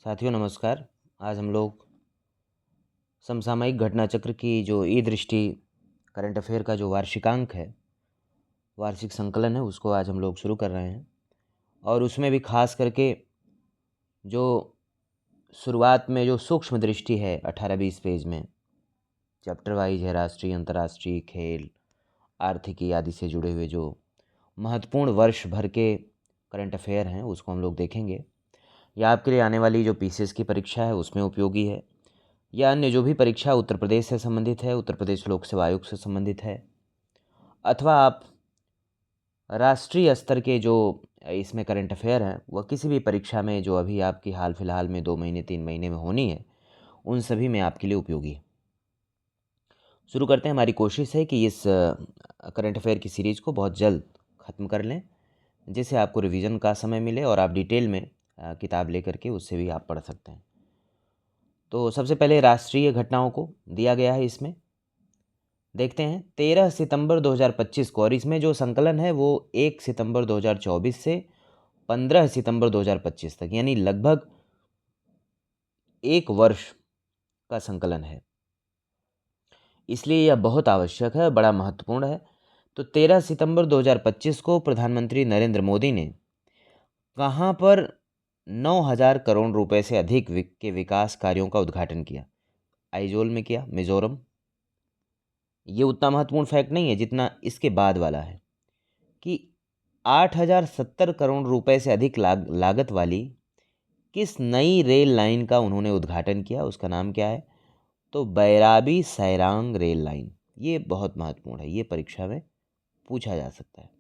साथियों नमस्कार। आज हम लोग समसामयिक घटना चक्र की जो ई दृष्टि करंट अफेयर का जो वार्षिकांक है, वार्षिक संकलन है, उसको आज हम लोग शुरू कर रहे हैं। और उसमें भी खास करके जो शुरुआत में जो सूक्ष्म दृष्टि है 18-20 पेज में चैप्टर वाइज है, राष्ट्रीय अंतर्राष्ट्रीय खेल आर्थिकी आदि से जुड़े हुए जो महत्वपूर्ण वर्ष भर के करंट अफेयर हैं उसको हम लोग देखेंगे। या आपके लिए आने वाली जो पीसीएस की परीक्षा है उसमें उपयोगी है, या अन्य जो भी परीक्षा उत्तर प्रदेश से संबंधित है, उत्तर प्रदेश लोक सेवा आयोग से संबंधित है, अथवा आप राष्ट्रीय स्तर के जो इसमें करंट अफेयर हैं वह किसी भी परीक्षा में जो अभी आपकी हाल फिलहाल में 2 महीने 3 महीने में होनी है, उन सभी में आपके लिए उपयोगी है। शुरू करते हैं। हमारी कोशिश है कि इस करंट अफेयर की सीरीज़ को बहुत जल्द ख़त्म कर लें, जिससे आपको रिवीजन का समय मिले और आप डिटेल में किताब लेकर के उससे भी आप पढ़ सकते हैं। तो सबसे पहले राष्ट्रीय घटनाओं को दिया गया है, इसमें देखते हैं 13 सितंबर 2025 को, और इसमें जो संकलन है वो 1 सितंबर 2024 से 15 सितंबर 2025 तक, यानी लगभग 1 वर्ष का संकलन है। इसलिए यह बहुत आवश्यक है, बड़ा महत्वपूर्ण है। तो 13 सितंबर 2025 को प्रधानमंत्री नरेंद्र मोदी ने कहाँ पर 9,000 करोड़ रुपए से अधिक के विकास कार्यों का उद्घाटन किया? आइजोल में किया, मिजोरम। ये उतना महत्वपूर्ण फैक्ट नहीं है जितना इसके बाद वाला है कि 8,070 करोड़ रुपए से अधिक लागत वाली किस नई रेल लाइन का उन्होंने उद्घाटन किया, उसका नाम क्या है? तो बैराबी सैरांग रेल लाइन। ये बहुत महत्वपूर्ण है, ये परीक्षा में पूछा जा सकता है,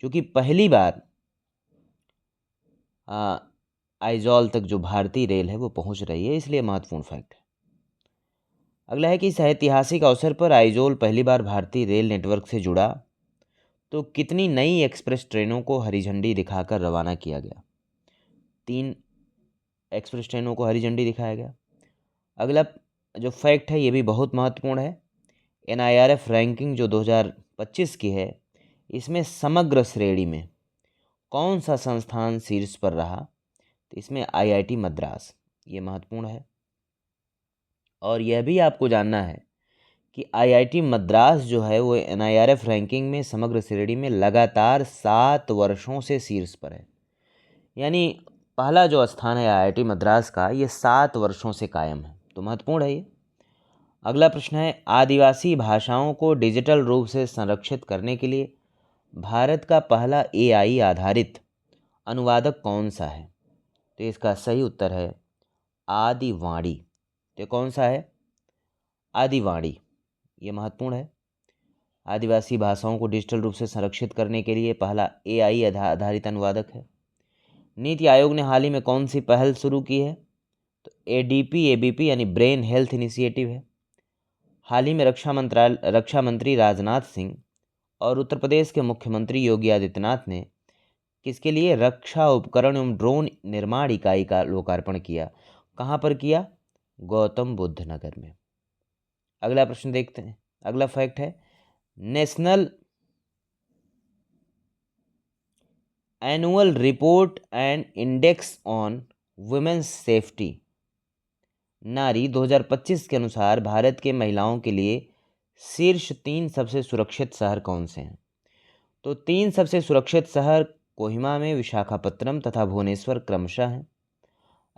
क्योंकि पहली बार आइजॉल तक जो भारतीय रेल है वो पहुंच रही है, इसलिए महत्वपूर्ण फैक्ट है। अगला है कि इस ऐतिहासिक अवसर पर आइजोल पहली बार भारतीय रेल नेटवर्क से जुड़ा तो कितनी नई एक्सप्रेस ट्रेनों को हरी झंडी दिखाकर रवाना किया गया? 3 एक्सप्रेस ट्रेनों को हरी झंडी दिखाया गया। अगला जो फैक्ट है ये भी बहुत महत्वपूर्ण है। NIRF रैंकिंग जो 2025 की है, इसमें समग्र श्रेणी में कौन सा संस्थान शीर्ष पर रहा? तो इसमें IIT मद्रास, ये महत्वपूर्ण है। और यह भी आपको जानना है कि IIT मद्रास जो है वो NIRF रैंकिंग में समग्र श्रेणी में लगातार 7 वर्षों से शीर्ष पर है, यानी पहला जो स्थान है IIT मद्रास का, ये 7 वर्षों से कायम है, तो महत्वपूर्ण है ये। अगला प्रश्न है, आदिवासी भाषाओं को डिजिटल रूप से संरक्षित करने के लिए भारत का पहला AI आधारित अनुवादक कौन सा है? तो इसका सही उत्तर है आदिवाणी। तो कौन सा है? आदिवाणी, ये महत्वपूर्ण है। आदिवासी भाषाओं को डिजिटल रूप से संरक्षित करने के लिए पहला AI आधारित अनुवादक है। नीति आयोग ने हाल ही में कौन सी पहल शुरू की है? तो ABP यानी ब्रेन हेल्थ इनिशिएटिव है। हाल ही में रक्षा मंत्री राजनाथ सिंह और उत्तर प्रदेश के मुख्यमंत्री योगी आदित्यनाथ ने किसके लिए रक्षा उपकरण एवं ड्रोन निर्माण इकाई का लोकार्पण किया? कहाँ पर किया? गौतम बुद्ध नगर में। अगला प्रश्न देखते हैं। अगला फैक्ट है, national annual report and index on women's safety NARI 2025 के अनुसार भारत के महिलाओं के लिए शीर्ष 3 सबसे सुरक्षित शहर कौन से हैं? तो 3 सबसे सुरक्षित शहर कोहिमा में, विशाखापत्तनम तथा भुवनेश्वर क्रमशः हैं।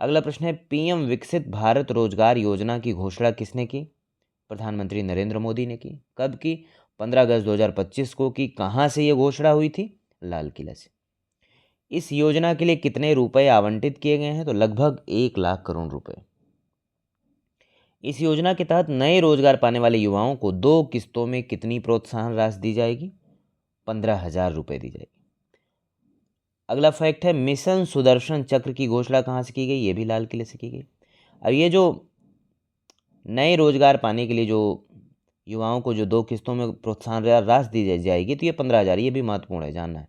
अगला प्रश्न है, PM विकसित भारत रोजगार योजना की घोषणा किसने की? प्रधानमंत्री नरेंद्र मोदी ने की। कब की? 15 अगस्त 2025 को की। कहाँ से ये घोषणा हुई थी? लाल किला से। इस योजना के लिए कितने रुपए आवंटित किए गए हैं? तो लगभग 1 लाख करोड़ रुपए। इस योजना के तहत नए रोजगार पाने वाले युवाओं को 2 किस्तों में कितनी प्रोत्साहन राशि दी जाएगी? 15,000 रुपये दी जाएगी। अगला फैक्ट है, मिशन सुदर्शन चक्र की घोषणा कहाँ से की गई? ये भी लाल किले से की गई। अब ये जो नए रोजगार पाने के लिए जो युवाओं को जो 2 किस्तों में प्रोत्साहन राशि दी जाएगी, तो ये 15,000, ये भी महत्वपूर्ण है, जानना है।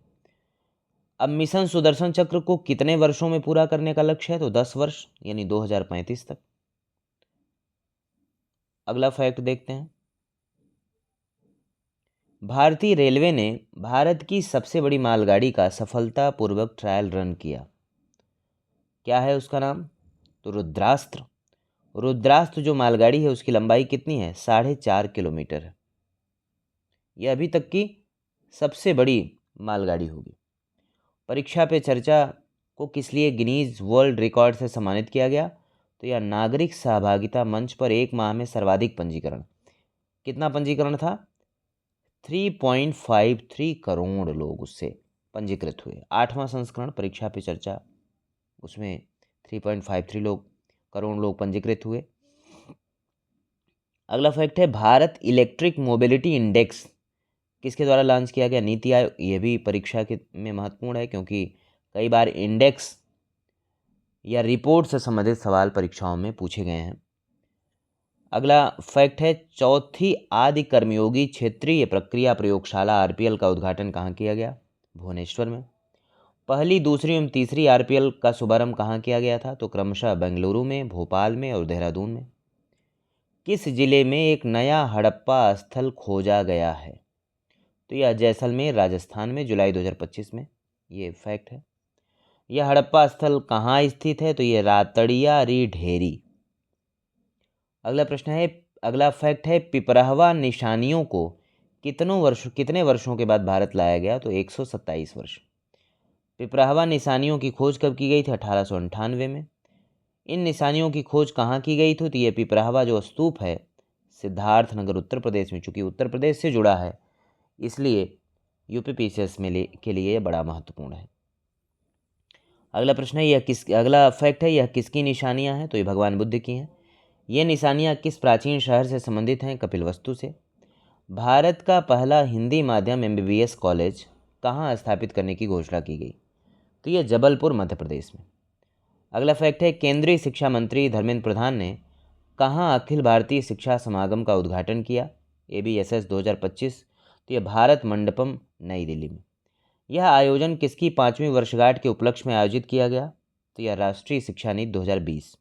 अब मिशन सुदर्शन चक्र को कितने वर्षों में पूरा करने का लक्ष्य है? तो 10 वर्ष, यानी 2035 तक। अगला फैक्ट देखते हैं, भारतीय रेलवे ने भारत की सबसे बड़ी मालगाड़ी का सफलतापूर्वक ट्रायल रन किया। क्या है उसका नाम? तो रुद्रास्त्र। रुद्रास्त्र जो मालगाड़ी है उसकी लंबाई कितनी है? 4.5 किलोमीटर है। यह अभी तक की सबसे बड़ी मालगाड़ी होगी। परीक्षा पे चर्चा को किस लिए गिनीज वर्ल्ड रिकॉर्ड से सम्मानित किया गया? तो यह नागरिक सहभागिता मंच पर एक माह में सर्वाधिक पंजीकरण। कितना पंजीकरण था? 3.53 करोड़ लोग उससे पंजीकृत हुए। 8वां संस्करण परीक्षा पे चर्चा, उसमें 3.53 करोड़ लोग पंजीकृत हुए। अगला फैक्ट है, भारत इलेक्ट्रिक मोबिलिटी इंडेक्स किसके द्वारा लॉन्च किया गया? नीति आयोग। यह भी परीक्षा के में महत्वपूर्ण है क्योंकि कई बार इंडेक्स या रिपोर्ट से संबंधित सवाल परीक्षाओं में पूछे गए हैं। अगला फैक्ट है, चौथी आदि कर्मयोगी क्षेत्रीय प्रक्रिया प्रयोगशाला आरपीएल का उद्घाटन कहाँ किया गया? भुवनेश्वर में। पहली, दूसरी एवं तीसरी आरपीएल का शुभारंभ कहाँ किया गया था? तो क्रमशः बेंगलुरु में, भोपाल में और देहरादून में। किस जिले में एक नया हड़प्पा स्थल खोजा गया है? तो यह जैसलमेर राजस्थान में, जुलाई 2025 में। ये फैक्ट है। यह हड़प्पा स्थल कहाँ स्थित है? तो ये रातड़िया री ढेरी। अगला प्रश्न है, अगला फैक्ट है, पिपरहवा निशानियों को कितने वर्षों के बाद भारत लाया गया? तो 127 वर्ष। पिपरहवा निशानियों की खोज कब की गई थी? 1898 में। इन निशानियों की खोज कहाँ की गई थी? तो ये पिपरहवा जो स्तूप है सिद्धार्थनगर उत्तर प्रदेश में, चूँकि उत्तर प्रदेश से जुड़ा है इसलिए यूपीपीसीएस के लिए यह बड़ा महत्वपूर्ण है। अगला प्रश्न है, अगला फैक्ट है, यह किसकी निशानियाँ हैं? तो ये भगवान बुद्ध की हैं। ये निशानियाँ किस प्राचीन शहर से संबंधित हैं? कपिलवस्तु से। भारत का पहला हिंदी माध्यम एमबीबीएस कॉलेज कहाँ स्थापित करने की घोषणा की गई? तो यह जबलपुर मध्य प्रदेश में। अगला फैक्ट है, केंद्रीय शिक्षा मंत्री धर्मेंद्र प्रधान ने कहाँ अखिल भारतीय शिक्षा समागम का उद्घाटन किया? ABSS 2025। तो यह भारत मंडपम नई दिल्ली में। यह आयोजन किसकी 5वीं वर्षगांठ के उपलक्ष्य में आयोजित किया गया? तो यह राष्ट्रीय शिक्षा नीति 2020।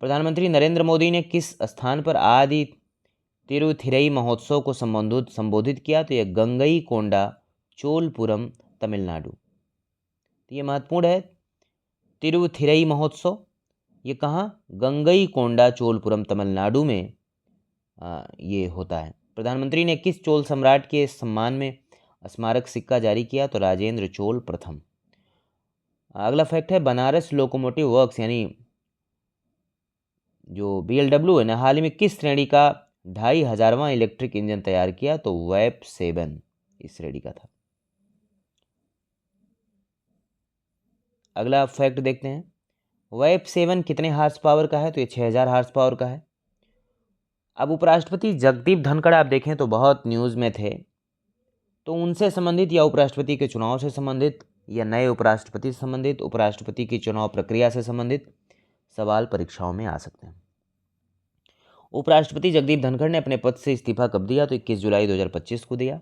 प्रधानमंत्री नरेंद्र मोदी ने किस स्थान पर आदि तिरुथिरई महोत्सव को संबोधित किया? तो यह गंगईकोंडा चोलपुरम तमिलनाडु। तो ये महत्वपूर्ण है, तिरुथिरई महोत्सव ये कहाँ? गंगईकोंडा चोलपुरम तमिलनाडु में ये होता है। प्रधानमंत्री ने किस चोल सम्राट के सम्मान में स्मारक सिक्का जारी किया? तो राजेंद्र चोल प्रथम। अगला फैक्ट है, बनारस लोकोमोटिव वर्क्स यानी जो BLW है ना, हाल ही में किस श्रेणी का 2500वां इलेक्ट्रिक इंजन तैयार किया? तो वेब 7 इस श्रेणी का था। अगला फैक्ट देखते हैं, वेब 7 कितने हार्स पावर का है? तो ये 6000 हार्स पावर का है। अब उपराष्ट्रपति जगदीप धनखड़ आप देखें तो बहुत न्यूज़ में थे, तो उनसे संबंधित या उपराष्ट्रपति के चुनाव से संबंधित या नए उपराष्ट्रपति से संबंधित, उपराष्ट्रपति की चुनाव प्रक्रिया से संबंधित सवाल परीक्षाओं में आ सकते हैं। उपराष्ट्रपति जगदीप धनखड़ ने अपने पद से इस्तीफा कब दिया? तो 21 जुलाई 2025 को दिया।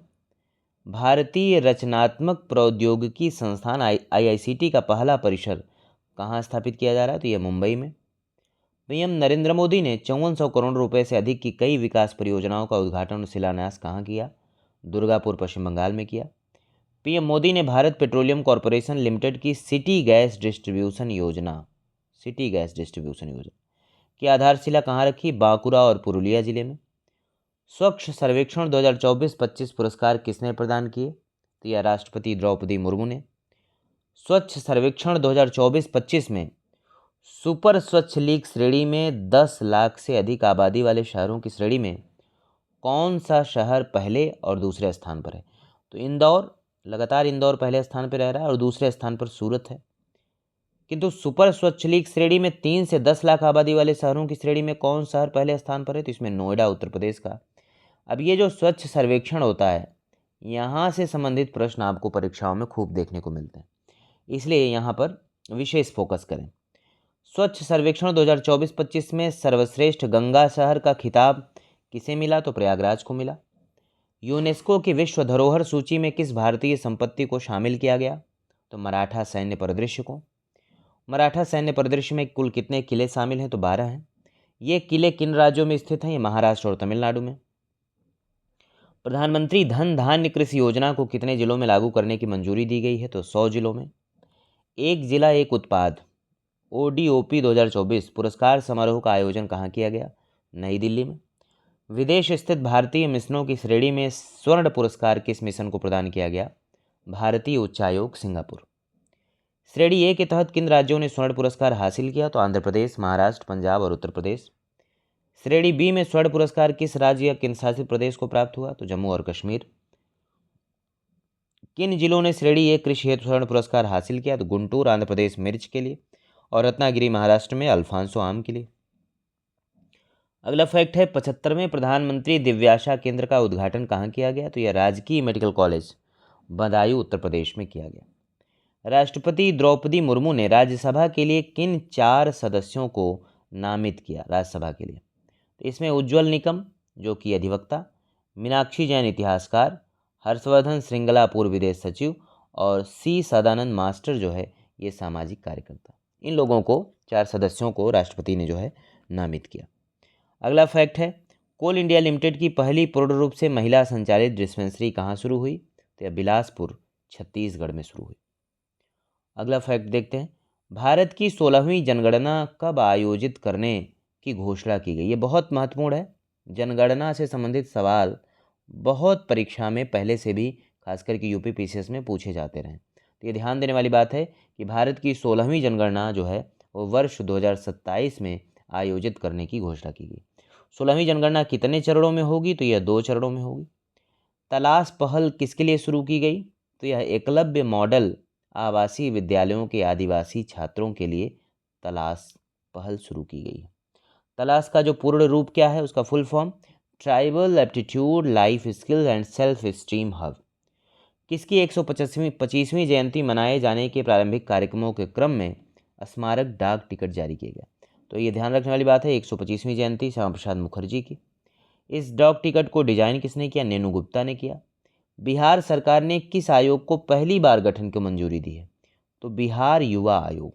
भारतीय रचनात्मक प्रौद्योगिकी संस्थान IICT का पहला परिसर कहाँ स्थापित किया जा रहा है? तो यह मुंबई में। पीएम नरेंद्र मोदी ने 5400 करोड़ रुपए से अधिक की कई विकास परियोजनाओं का उद्घाटन और शिलान्यास कहाँ किया? दुर्गापुर पश्चिम बंगाल में किया। पीएम मोदी ने भारत पेट्रोलियम कॉरपोरेशन लिमिटेड की सिटी गैस डिस्ट्रीब्यूशन योजना की आधारशिला कहाँ रखी? बांकुरा और पुरुलिया जिले में। स्वच्छ सर्वेक्षण 2024-25 पुरस्कार किसने प्रदान किए? तो यह राष्ट्रपति द्रौपदी मुर्मू ने। स्वच्छ सर्वेक्षण 2024-25 में सुपर स्वच्छ लीग श्रेणी में 10 लाख से अधिक आबादी वाले शहरों की श्रेणी में कौन सा शहर पहले और दूसरे स्थान पर है? तो इंदौर, लगातार इंदौर पहले स्थान पर रह रहा है और दूसरे स्थान पर सूरत है। किंतु सुपर स्वच्छ लीग श्रेणी में 3 से 10 लाख आबादी वाले शहरों की श्रेणी में कौन शहर पहले स्थान पर है? तो इसमें नोएडा उत्तर प्रदेश का। अब ये जो स्वच्छ सर्वेक्षण होता है, यहाँ से संबंधित प्रश्न आपको परीक्षाओं में खूब देखने को मिलते हैं, इसलिए यहाँ पर विशेष फोकस करें। स्वच्छ सर्वेक्षण 2024-25 में सर्वश्रेष्ठ गंगा शहर का खिताब किसे मिला? तो प्रयागराज को मिला। यूनेस्को की विश्व धरोहर सूची में किस भारतीय संपत्ति को शामिल किया गया? तो मराठा सैन्य परिदृश्य को। मराठा सैन्य परिदृश्य में कुल कितने किले शामिल हैं? तो 12 हैं। ये किले किन राज्यों में स्थित हैं? ये महाराष्ट्र और तमिलनाडु में। प्रधानमंत्री धन धान्य कृषि योजना को कितने जिलों में लागू करने की मंजूरी दी गई है? तो 100 जिलों में। एक जिला एक उत्पाद ODOP 2024 पुरस्कार समारोह का आयोजन कहाँ किया गया? नई दिल्ली में। विदेश स्थित भारतीय मिशनों की श्रेणी में स्वर्ण पुरस्कार किस मिशन को प्रदान किया गया? भारतीय उच्चायोग सिंगापुर। श्रेणी ए के तहत किन राज्यों ने स्वर्ण पुरस्कार हासिल किया? तो आंध्र प्रदेश, महाराष्ट्र, पंजाब और उत्तर प्रदेश। श्रेणी बी में स्वर्ण पुरस्कार किस राज्य या केंद्र शासित प्रदेश को प्राप्त हुआ? तो जम्मू और कश्मीर। किन जिलों ने श्रेणी ए कृषि हेतु स्वर्ण पुरस्कार हासिल किया? तो गुंटूर आंध्र प्रदेश मिर्च के लिए और रत्नागिरी महाराष्ट्र में अल्फांसो आम के लिए। अगला फैक्ट है 75वें प्रधानमंत्री दिव्याशा केंद्र का उद्घाटन कहाँ किया गया? तो यह राजकीय मेडिकल कॉलेज बदायूं उत्तर प्रदेश में किया गया। राष्ट्रपति द्रौपदी मुर्मू ने राज्यसभा के लिए किन 4 सदस्यों को नामित किया राज्यसभा के लिए? तो इसमें उज्ज्वल निकम जो कि अधिवक्ता, मीनाक्षी जैन इतिहासकार, हर्षवर्धन श्रृंगला पूर्व विदेश सचिव और सी सदानंद मास्टर जो है ये सामाजिक कार्यकर्ता। इन लोगों को 4 सदस्यों को राष्ट्रपति ने जो है नामित किया। अगला फैक्ट है कोल इंडिया लिमिटेड की पहली पूर्ण रूप से महिला संचालित डिस्पेंसरी कहाँ शुरू हुई? तो यह बिलासपुर छत्तीसगढ़ में शुरू हुई। अगला फैक्ट देखते हैं भारत की 16वीं जनगणना कब आयोजित करने की घोषणा की गई? ये बहुत महत्वपूर्ण है। जनगणना से संबंधित सवाल बहुत परीक्षा में पहले से भी खासकर कि यूपी पीसीएस में पूछे जाते रहे। तो ये ध्यान देने वाली बात है कि भारत की 16वीं जनगणना जो है वो वर्ष 2027 में आयोजित करने की घोषणा की गई। 16वीं जनगणना कितने चरणों में होगी? तो यह 2 चरणों में होगी। तलाश पहल किसके लिए शुरू की गई? तो यह एकलव्य मॉडल आवासीय विद्यालयों के आदिवासी छात्रों के लिए तलाश पहल शुरू की गई है। तलाश का जो पूर्ण रूप क्या है? उसका full form tribal aptitude life skills and self esteem hub. किसकी 125वीं जयंती मनाए जाने के प्रारंभिक कार्यक्रमों के क्रम में स्मारक डाक टिकट जारी किया गया? तो ये ध्यान रखने वाली बात है 125वीं जयंती श्यामा प्रसाद मुखर्जी की। इस डाक टिकट को डिजाइन किसने किया? नेनू गुप्ता ने किया। बिहार सरकार ने किस आयोग को पहली बार गठन की मंजूरी दी है? तो बिहार युवा आयोग।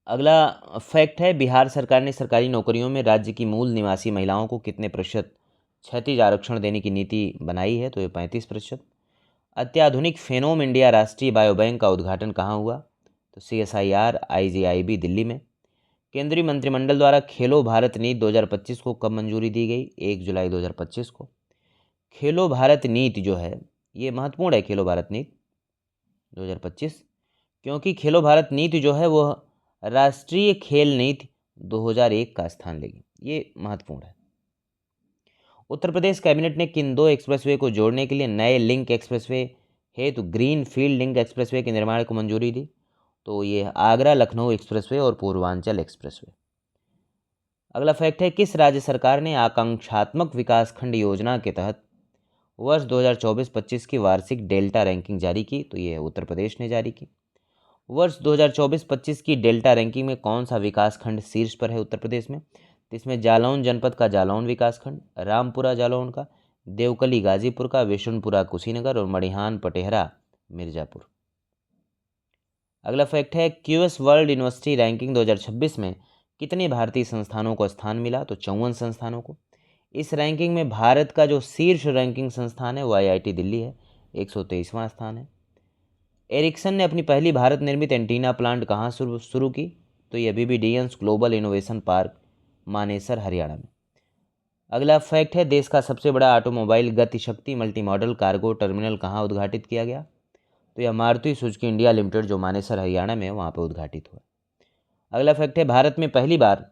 अगला फैक्ट है बिहार सरकार ने सरकारी नौकरियों में राज्य की मूल निवासी महिलाओं को कितने प्रतिशत क्षैतिज आरक्षण देने की नीति बनाई है? तो ये 35%। अत्याधुनिक फेनोम इंडिया राष्ट्रीय बायोबैंक का उद्घाटन कहाँ हुआ? तो CSIR IGIB दिल्ली में। केंद्रीय मंत्रिमंडल द्वारा खेलो भारत नीति 2025 को कब मंजूरी दी गई? 1 जुलाई 2025 को। खेलो भारत नीति जो है ये महत्वपूर्ण है, खेलो भारत नीति 2025, क्योंकि खेलो भारत नीति जो है वो राष्ट्रीय खेल नीति 2001 का स्थान लेगी। ये महत्वपूर्ण है। उत्तर प्रदेश कैबिनेट ने किन 2 एक्सप्रेसवे को जोड़ने के लिए नए लिंक एक्सप्रेसवे हेतु ग्रीन फील्ड लिंक एक्सप्रेसवे के निर्माण को मंजूरी दी? तो ये आगरा लखनऊ एक्सप्रेसवे और पूर्वांचल एक्सप्रेसवे। अगला फैक्ट है किस राज्य सरकार ने आकांक्षात्मक विकास खंड योजना के तहत वर्ष 2024-25 की वार्षिक डेल्टा रैंकिंग जारी की? तो ये उत्तर प्रदेश ने जारी की। वर्ष 2024-25 की डेल्टा रैंकिंग में कौन सा विकास खंड शीर्ष पर है उत्तर प्रदेश में? तो इसमें जालौन जनपद का जालौन विकासखंड, रामपुरा जालौन का, देवकली गाजीपुर का, विशुनपुरा कुशीनगर और मड़िहान पटेहरा मिर्जापुर। अगला फैक्ट है क्यूएस वर्ल्ड यूनिवर्सिटी रैंकिंग 2026 में कितने भारतीय संस्थानों को स्थान मिला? तो 54 संस्थानों को। इस रैंकिंग में भारत का जो शीर्ष रैंकिंग संस्थान है वो IIT दिल्ली है, 123वां स्थान है। एरिक्सन ने अपनी पहली भारत निर्मित एंटीना प्लांट कहाँ शुरू की? तो यह BBDNS global innovation park Manesar Haryana में। अगला फैक्ट है देश का सबसे बड़ा ऑटोमोबाइल गति शक्ति मल्टी मॉडल कार्गो टर्मिनल कहाँ उद्घाटित किया गया? तो यह मारुति सुजुकी इंडिया लिमिटेड जो मानेसर हरियाणा में है वहाँ पर उद्घाटित हुआ। अगला फैक्ट है भारत में पहली बार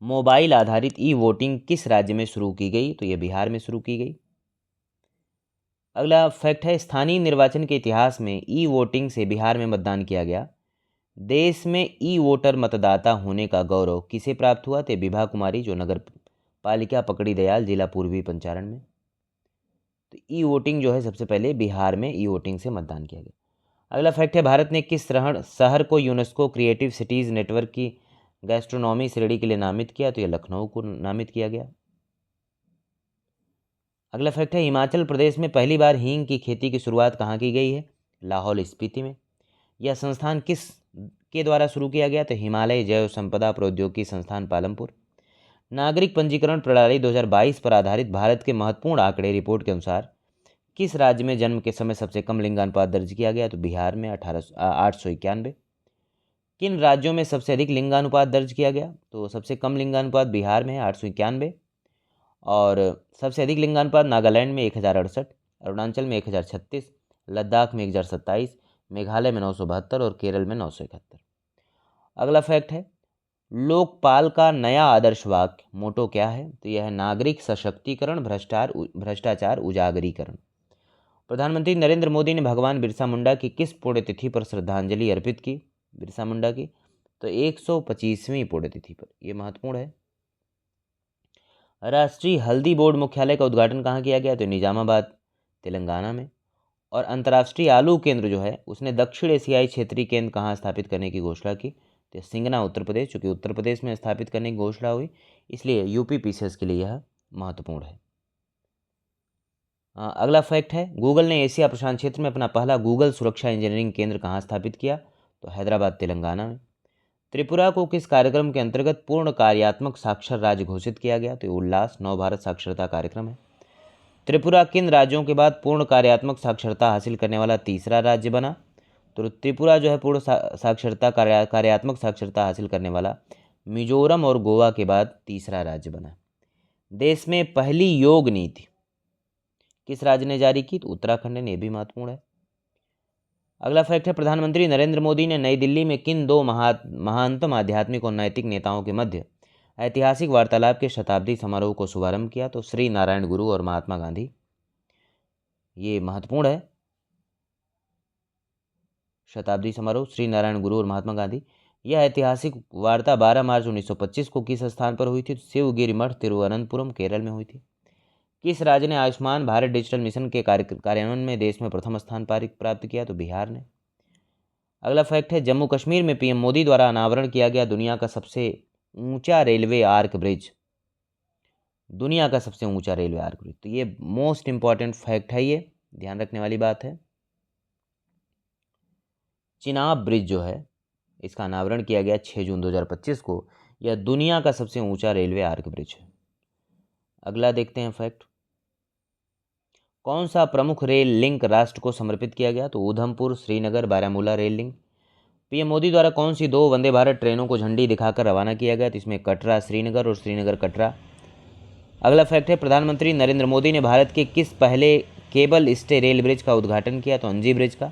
मोबाइल आधारित वोटिंग किस राज्य में शुरू की गई? तो यह बिहार में शुरू की गई। अगला फैक्ट है स्थानीय निर्वाचन के इतिहास में वोटिंग से बिहार में मतदान किया गया। देश में वोटर मतदाता होने का गौरव किसे प्राप्त हुआ? तो विभा कुमारी जो नगर पालिका पकड़ी दयाल जिला पूर्वी पंचारण में। तो वोटिंग जो है सबसे पहले बिहार में वोटिंग से मतदान किया गया। अगला फैक्ट है भारत ने किस शहर को यूनेस्को क्रिएटिव सिटीज़ नेटवर्क की गैस्ट्रोनॉमी श्रेणी के लिए नामित किया? तो यह लखनऊ को नामित किया गया। अगला फैक्ट है हिमाचल प्रदेश में पहली बार हींग की खेती की शुरुआत कहाँ की गई है? लाहौल स्पीति में। यह संस्थान किस के द्वारा शुरू किया गया? तो हिमालय जैव संपदा प्रौद्योगिकी संस्थान पालमपुर। नागरिक पंजीकरण प्रणाली 2022 पर आधारित भारत के महत्वपूर्ण आंकड़े रिपोर्ट के अनुसार किस राज्य में जन्म के समय सबसे कम लिंगानुपात दर्ज किया गया? तो बिहार में 891। किन राज्यों में सबसे अधिक लिंगानुपात दर्ज किया गया? तो सबसे कम लिंगानुपात बिहार में है 891, और सबसे अधिक लिंगानुपात नागालैंड में 1068, अरुणाचल में 1036, लद्दाख में 1027, मेघालय में 972 और केरल में 971। अगला फैक्ट है, लोकपाल का नया आदर्श वाक्य मोटो क्या है? तो यह है नागरिक सशक्तिकरण, भ्रष्टाचार उजागरीकरण। प्रधानमंत्री नरेंद्र मोदी ने भगवान बिरसा मुंडा की किस पुण्यतिथि पर श्रद्धांजलि अर्पित की? बिरसा मुंडा की तो 125वीं पुण्यतिथि पर, यह महत्वपूर्ण है। राष्ट्रीय हल्दी बोर्ड मुख्यालय का उद्घाटन कहाँ किया गया? तो निजामाबाद, तेलंगाना में। और अंतर्राष्ट्रीय आलू केंद्र जो है उसने दक्षिण एशियाई क्षेत्रीय केंद्र कहाँ स्थापित करने की घोषणा की? तो सिंगना, उत्तर प्रदेश। चूँकि उत्तर प्रदेश में स्थापित करने की घोषणा हुई, इसलिए यूपी पीसीएस के लिए यह महत्वपूर्ण है। अगला फैक्ट है, गूगल ने एशिया प्रशांत क्षेत्र में अपना पहला गूगल सुरक्षा इंजीनियरिंग केंद्र कहाँ स्थापित किया? तो हैदराबाद, तेलंगाना में। त्रिपुरा को किस कार्यक्रम के अंतर्गत पूर्ण कार्यात्मक साक्षर राज्य घोषित किया गया? तो उल्लास नव भारत साक्षरता कार्यक्रम है। त्रिपुरा किन राज्यों के बाद पूर्ण कार्यात्मक साक्षरता हासिल करने वाला तीसरा राज्य बना? तो त्रिपुरा जो है पूर्ण साक्षरता कार्यात्मक साक्षरता हासिल करने वाला मिजोरम और गोवा के बाद तीसरा राज्य बना। देश में पहली योग नीति किस राज्य ने जारी की? तो उत्तराखंड ने, भी महत्वपूर्ण है। अगला फैक्ट है, प्रधानमंत्री नरेंद्र मोदी ने नई दिल्ली में किन दो महानतम आध्यात्मिक और नैतिक नेताओं के मध्य ऐतिहासिक वार्तालाप के शताब्दी समारोह को शुभारंभ किया? तो श्री नारायण गुरु और महात्मा गांधी, ये महत्वपूर्ण है। शताब्दी समारोह श्री नारायण गुरु और महात्मा गांधी। यह ऐतिहासिक वार्ता 12 मार्च 1925 को किस स्थान पर हुई थी? शिवगिरी मठ, तिरुवनंतपुरम, केरल में हुई थी। किस राज्य ने आयुष्मान भारत डिजिटल मिशन के कार्यान्वयन में देश में प्रथम स्थान प्राप्त किया? तो बिहार ने। अगला फैक्ट है, जम्मू कश्मीर में पीएम मोदी द्वारा अनावरण किया गया दुनिया का सबसे ऊंचा रेलवे आर्क ब्रिज। दुनिया का सबसे ऊंचा रेलवे आर्क ब्रिज, तो ये मोस्ट इंपॉर्टेंट फैक्ट है, ये ध्यान रखने वाली बात है। चिनाब ब्रिज जो है इसका अनावरण किया गया 6 जून 2025 को। यह दुनिया का सबसे ऊंचा रेलवे आर्क ब्रिज है। अगला देखते हैं फैक्ट, कौन सा प्रमुख रेल लिंक राष्ट्र को समर्पित किया गया? तो Udhampur Srinagar Baramulla rail link. PM Modi द्वारा कौन सी 2 वंदे भारत ट्रेनों को झंडी दिखाकर रवाना किया गया? तो इसमें कटरा श्रीनगर और श्रीनगर कटरा। अगला फैक्ट है, प्रधानमंत्री नरेंद्र मोदी ने भारत के किस पहले केबल स्टे रेल ब्रिज का उद्घाटन किया? तो अंजी ब्रिज का।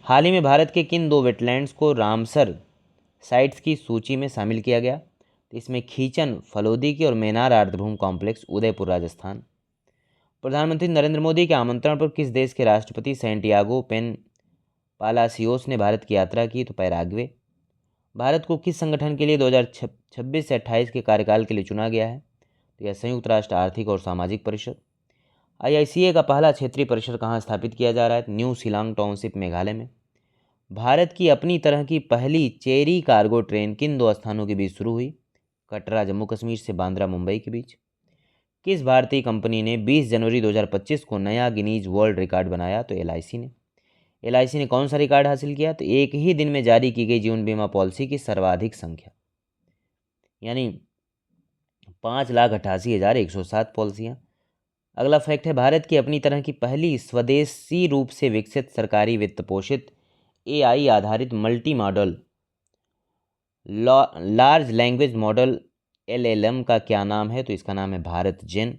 हाल ही में भारत के किन 2 वेटलैंड्स को रामसर साइट्स की सूची में शामिल किया गया? तो इसमें खींचन फलोदी की और मेनार आर्द्रभूमि कॉम्प्लेक्स, उदयपुर, राजस्थान। प्रधानमंत्री नरेंद्र मोदी के आमंत्रण पर किस देश के राष्ट्रपति सैंटियागो पेन पालासियोस ने भारत की यात्रा की? तो पैराग्वे। भारत को किस संगठन के लिए 2026 से 28 के कार्यकाल के लिए चुना गया है? तो यह संयुक्त राष्ट्र आर्थिक और सामाजिक परिषद। आईआईसीए का पहला क्षेत्रीय परिसर कहाँ स्थापित किया जा रहा है? न्यू शिलांग टाउनशिप, मेघालय में। भारत की अपनी तरह की पहली चेरी कार्गो ट्रेन किन 2 स्थानों के बीच शुरू हुई? कटरा जम्मू कश्मीर से बांद्रा मुंबई के बीच। किस भारतीय कंपनी ने 20 जनवरी 2025 को नया गिनीज वर्ल्ड रिकॉर्ड बनाया? तो एलआईसी ने। एलआईसी ने कौन सा रिकॉर्ड हासिल किया? तो एक ही दिन में जारी की गई जीवन बीमा पॉलिसी की सर्वाधिक संख्या, यानी 5,88,107 पॉलिसियाँ। अगला फैक्ट है, भारत की अपनी तरह की पहली स्वदेशी रूप से विकसित सरकारी वित्त पोषित एआई आधारित multi modal large language model LLM का क्या नाम है? तो इसका नाम है भारत जेन।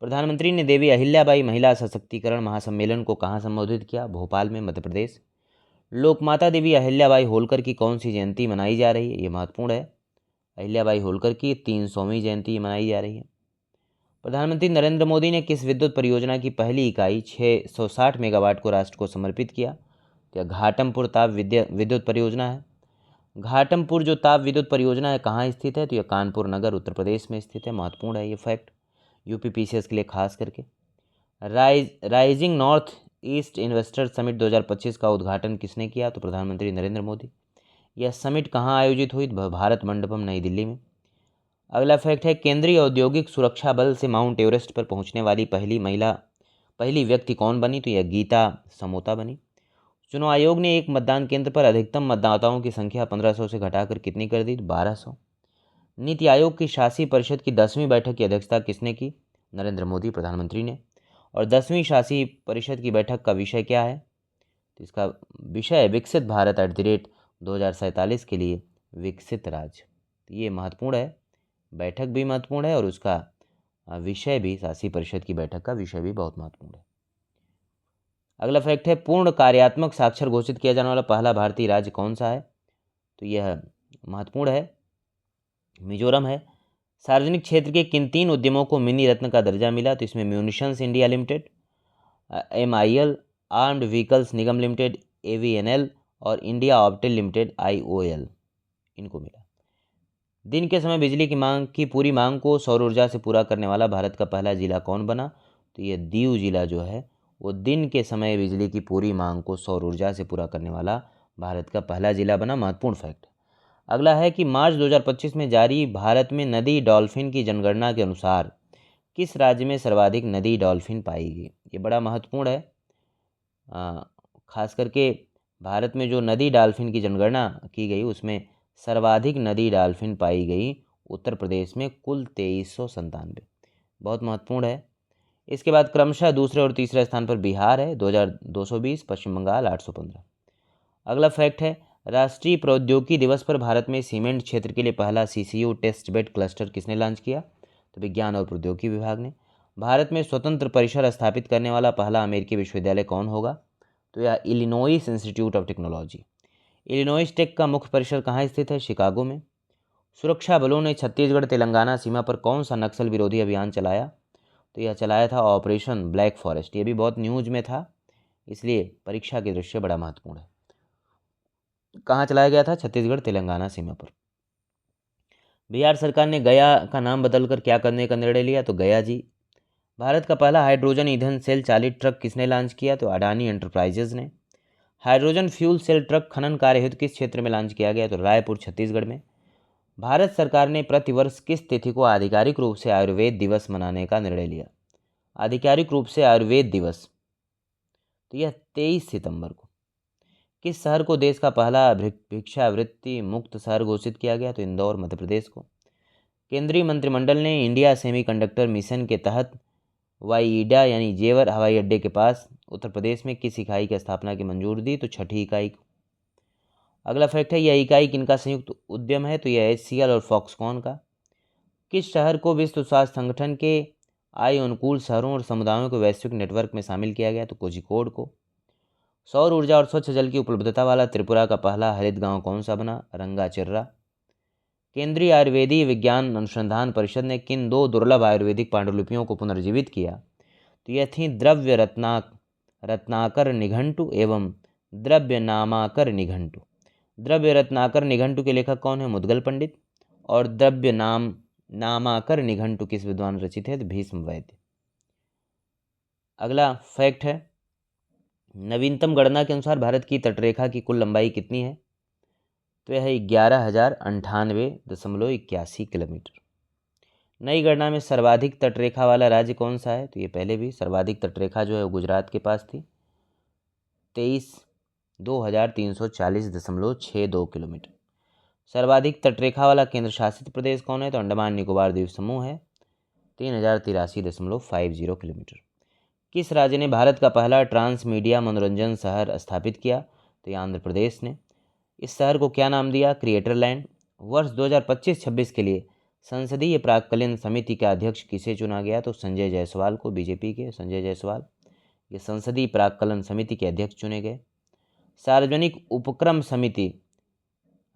प्रधानमंत्री ने देवी अहिल्याबाई महिला सशक्तिकरण महासम्मेलन को कहाँ संबोधित किया? भोपाल में, मध्य प्रदेश। लोकमाता देवी अहिल्याबाई होलकर की कौन सी जयंती मनाई जा रही है? ये महत्वपूर्ण है, अहिल्याबाई होलकर की 300वीं जयंती मनाई जा रही है। प्रधानमंत्री नरेंद्र मोदी ने किस विद्युत परियोजना की पहली इकाई 660 मेगावाट को राष्ट्र को समर्पित किया? तो घाटमपुर ताप विद्युत परियोजना है। घाटमपुर जो ताप विद्युत परियोजना है कहाँ स्थित है? तो यह कानपुर नगर, उत्तर प्रदेश में स्थित है। महत्वपूर्ण है ये फैक्ट, यूपी पीसीएस के लिए खास करके। Rising north east investor summit 2025 का उद्घाटन किसने किया? तो प्रधानमंत्री नरेंद्र मोदी। यह समिट कहाँ आयोजित हुई? भारत मंडपम, नई दिल्ली में। अगला फैक्ट है, केंद्रीय औद्योगिक सुरक्षा बल से माउंट एवरेस्ट पर पहुंचने वाली पहली व्यक्ति कौन बनी? तो यह गीता समोता बनी। चुनाव आयोग ने एक मतदान केंद्र पर अधिकतम मतदाताओं की संख्या 1500 से घटाकर कितनी कर दी? 1200। नीति आयोग की शासी परिषद की 10वीं बैठक की अध्यक्षता किसने की? नरेंद्र मोदी, प्रधानमंत्री ने। और 10वीं शासी परिषद की बैठक का विषय क्या है? तो इसका विषय है विकसित भारत 2047 के लिए विकसित राज्य। तो ये महत्वपूर्ण है, बैठक भी महत्वपूर्ण है और उसका विषय भी, शासी परिषद की बैठक का विषय भी बहुत महत्वपूर्ण है। अगला फैक्ट है, पूर्ण कार्यात्मक साक्षर घोषित किया जाने वाला पहला भारतीय राज्य कौन सा है? तो यह महत्वपूर्ण है, मिजोरम है। सार्वजनिक क्षेत्र के किन 3 उद्यमों को मिनी रत्न का दर्जा मिला? तो इसमें munitions India limited, MIL, armoured vehicles Nigam limited AVNL और इंडिया ऑप्टेल लिमिटेड IOL, इनको मिला। दिन के समय बिजली की पूरी मांग को सौर ऊर्जा से पूरा करने वाला भारत का पहला जिला कौन बना? तो ये दीव जिला जो है वो दिन के समय बिजली की पूरी मांग को सौर ऊर्जा से पूरा करने वाला भारत का पहला जिला बना। महत्वपूर्ण फैक्ट। अगला है कि मार्च 2025 में जारी भारत में नदी डॉल्फिन की जनगणना के अनुसार किस राज्य में सर्वाधिक नदी डॉल्फिन पाई गई? ये बड़ा महत्वपूर्ण है। खास करके भारत में जो नदी डॉल्फिन की जनगणना की गई उसमें सर्वाधिक नदी डॉल्फिन पाई गई उत्तर प्रदेश में, कुल 2397, बहुत महत्वपूर्ण है। इसके बाद क्रमशः दूसरे और तीसरे स्थान पर बिहार है 2220, पश्चिम बंगाल 815। अगला फैक्ट है, राष्ट्रीय प्रौद्योगिकी दिवस पर भारत में सीमेंट क्षेत्र के लिए पहला CCU टेस्ट बेड क्लस्टर किसने लॉन्च किया? तो विज्ञान और प्रौद्योगिकी विभाग ने। भारत में स्वतंत्र परिसर स्थापित करने वाला पहला अमेरिकी विश्वविद्यालय कौन होगा? तो यह Illinois Institute of Technology. Illinois Tech का मुख्य परिसर कहाँ स्थित है? शिकागो में। सुरक्षा बलों ने छत्तीसगढ़ तेलंगाना सीमा पर कौन सा नक्सल विरोधी अभियान चलाया? तो यह चलाया था ऑपरेशन ब्लैक फॉरेस्ट। ये भी बहुत न्यूज में था, इसलिए परीक्षा की दृष्टि से बड़ा महत्वपूर्ण है। कहाँ चलाया गया था? छत्तीसगढ़ तेलंगाना सीमा पर। बिहार सरकार ने गया का नाम बदलकर क्या करने का निर्णय लिया? तो गया जी। भारत का पहला हाइड्रोजन ईंधन सेल चालित ट्रक किसने लॉन्च किया? तो अडानी एंटरप्राइजेज ने। हाइड्रोजन फ्यूल सेल ट्रक खनन कार्य हेतु किस क्षेत्र में लॉन्च किया गया? तो रायपुर, छत्तीसगढ़ में। भारत सरकार ने प्रतिवर्ष किस तिथि को आधिकारिक रूप से आयुर्वेद दिवस मनाने का निर्णय लिया? आधिकारिक रूप से आयुर्वेद दिवस, तो यह 23 सितंबर को। किस शहर को देश का पहला भिक्षावृत्ति मुक्त शहर घोषित किया गया? तो इंदौर, मध्य प्रदेश को। केंद्रीय मंत्रिमंडल ने इंडिया सेमीकंडक्टर मिशन के तहत वाईईडा यानी जेवर हवाई अड्डे के पास उत्तर प्रदेश में किस इकाई की स्थापना की मंजूरी दी? तो 6ठी इकाई को। अगला फैक्ट है, यह इकाई किनका संयुक्त उद्यम है? तो यह HCL और फॉक्सकॉन का। किस शहर को विश्व स्वास्थ्य संगठन के आय अनुकूल शहरों और समुदायों के वैश्विक नेटवर्क में शामिल किया गया? तो कोझिकोड को। सौर ऊर्जा और स्वच्छ जल की उपलब्धता वाला त्रिपुरा का पहला हरित गांव कौन सा बना? रंगाचिर्रा। केंद्रीय आयुर्वेदीय विज्ञान अनुसंधान परिषद ने किन 2 दुर्लभ आयुर्वेदिक पांडुलिपियों को पुनर्जीवित किया? तो यह थी द्रव्य रत्नाकर निघंटु एवं द्रव्य नामाकर निघंटु। द्रव्य रत्नाकर निघंटु के लेखक कौन है? मुदगल पंडित। और द्रव्य नामाकर निघंटु किस विद्वान रचित है? तो भीष्म वैद्य। अगला फैक्ट है, नवीनतम गणना के अनुसार भारत की तटरेखा की कुल लंबाई कितनी है? तो यह 11,098.81 किलोमीटर। नई गणना में सर्वाधिक तटरेखा वाला राज्य कौन सा है? तो ये पहले भी सर्वाधिक तटरेखा जो है वो गुजरात के पास थी, 23,340.62 किलोमीटर। सर्वाधिक तटरेखा वाला केंद्र शासित प्रदेश कौन है? तो अंडमान निकोबार द्वीप समूह है, 3,083.50 किलोमीटर। किस राज्य ने भारत का पहला ट्रांस मीडिया मनोरंजन शहर स्थापित किया? तो ये आंध्र प्रदेश ने। इस शहर को क्या नाम दिया? Creator land. वर्ष 2025-26 के लिए संसदीय प्राक्कलन समिति का अध्यक्ष किसे चुना गया? तो संजय जायसवाल को, बीजेपी के संजय जायसवाल ये संसदीय प्राक्कलन समिति के अध्यक्ष चुने गए। सार्वजनिक उपक्रम समिति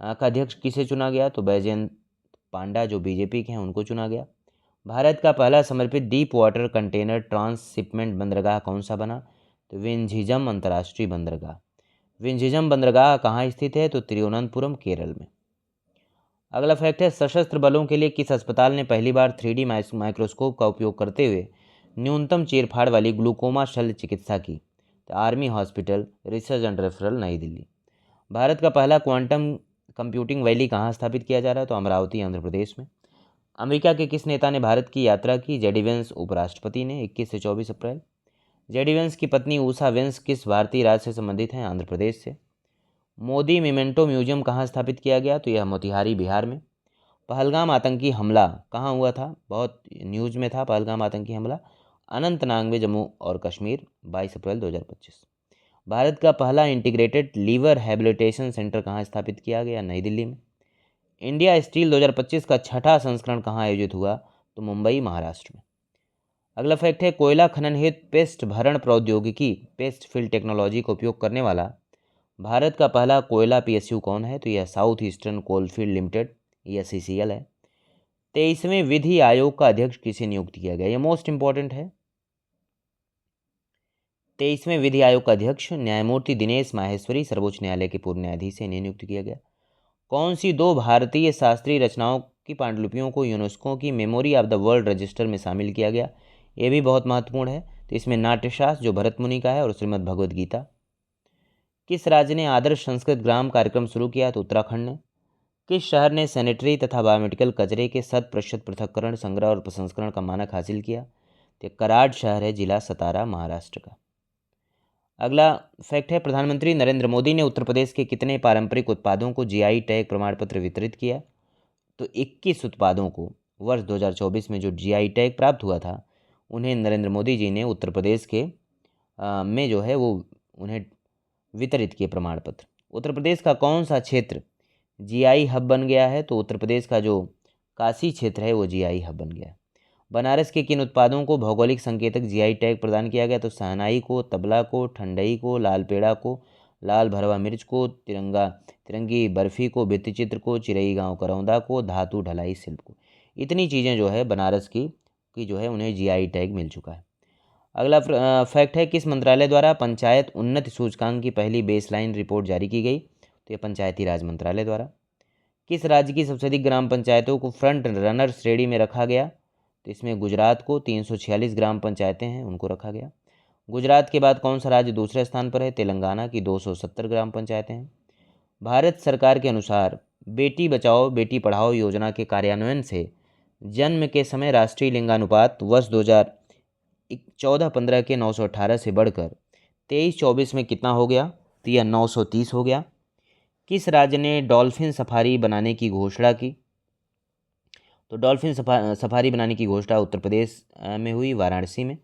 का अध्यक्ष किसे चुना गया? तो बैजयंत पांडा जो बीजेपी के हैं उनको चुना गया। भारत का पहला समर्पित डीप वाटर कंटेनर ट्रांसशिपमेंट बंदरगाह कौन सा बना? तो विंझिजम अंतर्राष्ट्रीय बंदरगाह। विंझिजम बंदरगाह कहाँ स्थित है? तो तिरुवनंतपुरम, केरल में। अगला फैक्ट है, सशस्त्र बलों के लिए किस अस्पताल ने पहली बार 3D माइक्रोस्कोप का उपयोग करते हुए न्यूनतम चीरफाड़ वाली ग्लूकोमा शल्य चिकित्सा की? तो army hospital, research and referral, नई दिल्ली। भारत का पहला क्वांटम कंप्यूटिंग वैली कहाँ स्थापित किया जा रहा है? तो अमरावती, आंध्र प्रदेश में। अमेरिका के किस नेता ने भारत की यात्रा की? जेडी वेंस उपराष्ट्रपति ने, 21 से 24 अप्रैल। जेडी वेंस की पत्नी उषा वेंस किस भारतीय राज्य से संबंधित हैं? आंध्र प्रदेश से। मोदी मेमेंटो म्यूजियम कहाँ स्थापित किया गया? तो यह मोतिहारी, बिहार में। पहलगाम आतंकी हमला कहाँ हुआ था? बहुत न्यूज में था पहलगाम आतंकी हमला। अनंतनाग में, जम्मू और कश्मीर, 22 अप्रैल 2025। भारत का पहला इंटीग्रेटेड लीवर हैबिलिटेशन सेंटर कहाँ स्थापित किया गया? नई दिल्ली में। इंडिया स्टील 2025 का छठा संस्करण कहाँ आयोजित हुआ? तो मुंबई, महाराष्ट्र में। अगला फैक्ट है, कोयला खनन हेतु पेस्ट भरण प्रौद्योगिकी पेस्ट फिल टेक्नोलॉजी का उपयोग करने वाला भारत का पहला कोयला पीएसयू कौन है? तो यह साउथ ईस्टर्न कोलफील्ड लिमिटेड या सीसीएल है। 23वें विधि आयोग का अध्यक्ष किसे नियुक्त किया गया? यह मोस्ट इंपॉर्टेंट है। 23वें विधि आयोग का अध्यक्ष न्यायमूर्ति दिनेश माहेश्वरी सर्वोच्च न्यायालय के पूर्व न्यायाधीश से इन्हें नियुक्त किया गया। कौन सी दो भारतीय शास्त्रीय रचनाओं की पांडुलिपियों को यूनेस्को की memory of the world register में शामिल किया गया? ये भी बहुत महत्वपूर्ण है। तो इसमें नाट्यशास्त्र जो भरत मुनि का है और श्रीमद् भगवद गीता। किस राज्य ने आदर्श संस्कृत ग्राम कार्यक्रम शुरू किया? तो उत्तराखंड ने। किस शहर ने सैनिटरी तथा बायोमेडिकल कचरे के 100% पृथक्करण, संग्रह और प्रसंस्करण का मानक हासिल किया? तो कराड़ शहर है, जिला सतारा, महाराष्ट्र का। अगला फैक्ट है, प्रधानमंत्री नरेंद्र मोदी ने उत्तर प्रदेश के कितने पारंपरिक उत्पादों को जीआई टैग प्रमाण पत्र वितरित किया? तो 21 उत्पादों को वर्ष 2024 में जो जीआई टैग प्राप्त हुआ था उन्हें नरेंद्र मोदी जी ने उत्तर प्रदेश के में जो है वो उन्हें वितरित किए प्रमाण पत्र। उत्तर प्रदेश का कौन सा क्षेत्र जीआई हब बन गया है? तो उत्तर प्रदेश का जो काशी क्षेत्र है वो जीआई हब बन गया है। बनारस के किन उत्पादों को भौगोलिक संकेतक जीआई टैग प्रदान किया गया? तो शहनाई को, तबला को, ठंडई को, लाल पेड़ा को, लाल भरवा मिर्च को, तिरंगी बर्फ़ी को, भित्तिचित्र को, चिरई गांव करौंदा को, धातु ढलाई शिल्प को। इतनी चीज़ें जो है बनारस की जो है उन्हें जीआई टैग मिल चुका है। अगला फैक्ट है, किस मंत्रालय द्वारा पंचायत उन्नति सूचकांक की पहली बेसलाइन रिपोर्ट जारी की गई? तो ये पंचायती राज मंत्रालय द्वारा। किस राज्य की सबसे अधिक ग्राम पंचायतों को फ्रंट रनर श्रेणी में रखा गया? तो इसमें गुजरात को 346 ग्राम पंचायतें हैं उनको रखा गया। गुजरात के बाद कौन सा राज्य दूसरे स्थान पर है? तेलंगाना की 270 ग्राम पंचायतें हैं। भारत सरकार के अनुसार बेटी बचाओ बेटी पढ़ाओ योजना के कार्यान्वयन से जन्म के समय राष्ट्रीय लिंगानुपात वर्ष 2014-15 के 918 से बढ़कर 23-24 में कितना हो गया? तो यह 930 हो गया। किस राज्य ने डॉल्फिन सफारी बनाने की घोषणा की? तो डॉल्फिन सफारी बनाने की घोषणा उत्तर प्रदेश में हुई, वाराणसी में।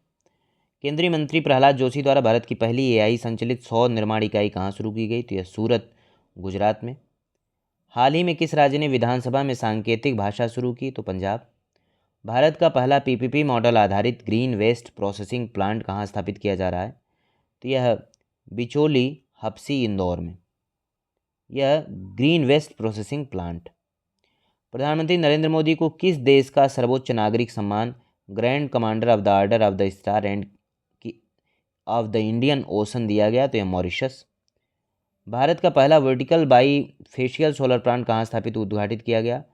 केंद्रीय मंत्री प्रहलाद जोशी द्वारा भारत की पहली एआई संचालित सौर निर्माण इकाई कहाँ शुरू की गई? तो यह सूरत, गुजरात में। हाल ही में किस राज्य ने विधानसभा में सांकेतिक भाषा शुरू की? तो पंजाब। भारत का पहला पीपीपी मॉडल आधारित ग्रीन वेस्ट प्रोसेसिंग प्लांट कहाँ स्थापित किया जा रहा है? तो यह बिचौली, हप्सी, इंदौर में। यह ग्रीन वेस्ट प्रोसेसिंग प्लांट। प्रधानमंत्री नरेंद्र मोदी को किस देश का सर्वोच्च नागरिक सम्मान grand commander of the order of the star end of the Indian ocean दिया गया? तो यह मॉरिशस। भारत का पहला vertical by facial solar plant कहाँ स्थापित उद्घाटित किया गया?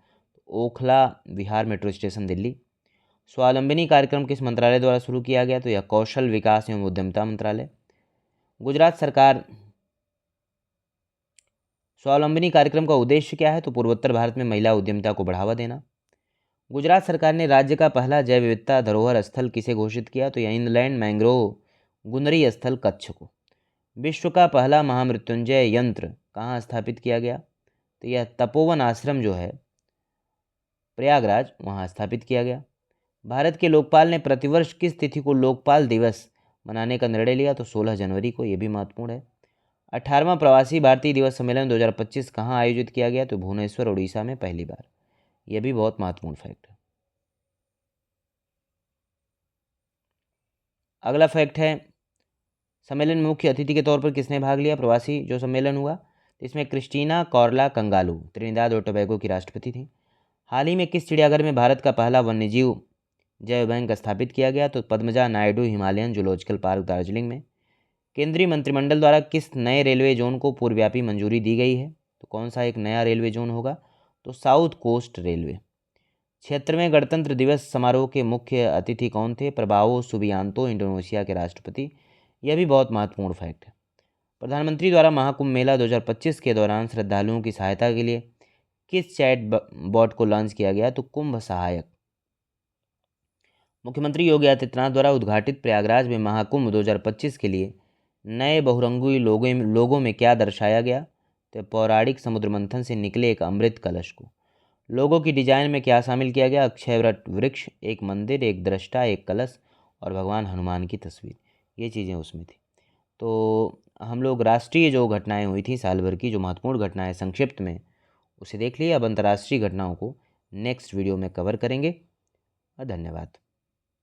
ओखला विहार मेट्रो स्टेशन, दिल्ली। स्वावलंबनी कार्यक्रम किस मंत्रालय द्वारा शुरू किया गया? तो यह कौशल विकास एवं उद्यमिता मंत्रालय। गुजरात सरकार स्वावलंबनी कार्यक्रम का उद्देश्य क्या है? तो पूर्वोत्तर भारत में महिला उद्यमिता को बढ़ावा देना। गुजरात सरकार ने राज्य का पहला जैव विविधता धरोहर स्थल किसे घोषित किया? तो यह इनलैंड मैंग्रोव गुनरी स्थल कच्छ को। विश्व का पहला महामृत्युंजय यंत्र कहाँ स्थापित किया गया? तो यह तपोवन आश्रम जो है प्रयागराज, वहाँ स्थापित किया गया। भारत के लोकपाल ने प्रतिवर्ष किस तिथि को लोकपाल दिवस मनाने का निर्णय लिया? तो 16 जनवरी को। ये भी महत्वपूर्ण है। 18वां प्रवासी भारतीय दिवस सम्मेलन 2025 कहाँ आयोजित किया गया? तो भुवनेश्वर, उड़ीसा में पहली बार। यह भी बहुत महत्वपूर्ण फैक्ट है। अगला फैक्ट है, सम्मेलन में मुख्य अतिथि के तौर पर किसने भाग लिया? प्रवासी जो सम्मेलन हुआ इसमें क्रिस्टीना कॉर्ला कंगालू त्रिनिदाद और टोबैगो की राष्ट्रपति थी। हाल ही में किस चिड़ियाघर में भारत का पहला वन्यजीव जैव बैंक स्थापित किया गया? तो Padmaja Naidu Himalayan zoological park, Darjeeling में। केंद्रीय मंत्रिमंडल द्वारा किस नए रेलवे जोन को पूर्वव्यापी मंजूरी दी गई है? तो कौन सा एक नया रेलवे जोन होगा? तो साउथ कोस्ट रेलवे। 76वें गणतंत्र दिवस समारोह के मुख्य अतिथि कौन थे? प्रबावो सुबियांतो, इंडोनेशिया के राष्ट्रपति। यह भी बहुत महत्वपूर्ण फैक्ट है। प्रधानमंत्री द्वारा महाकुंभ मेला 2025 के दौरान श्रद्धालुओं की सहायता के लिए किस चैट बॉट को लॉन्च किया गया? तो कुंभ सहायक। मुख्यमंत्री योगी आदित्यनाथ द्वारा उद्घाटित प्रयागराज में महाकुंभ 2025 के लिए नए बहुरंगी लोगों में क्या दर्शाया गया? तो पौराणिक समुद्र मंथन से निकले एक अमृत कलश को। लोगों की डिजाइन में क्या शामिल किया गया? अक्षयवट वृक्ष, एक मंदिर, एक दृष्टा, एक कलश और भगवान हनुमान की तस्वीर। ये चीज़ें उसमें थी। तो हम लोग राष्ट्रीय जो घटनाएं हुई थी साल भर की, जो महत्वपूर्ण घटनाएं संक्षिप्त में, उसे देख लिए। अब अंतर्राष्ट्रीय घटनाओं को नेक्स्ट वीडियो में कवर करेंगे। धन्यवाद।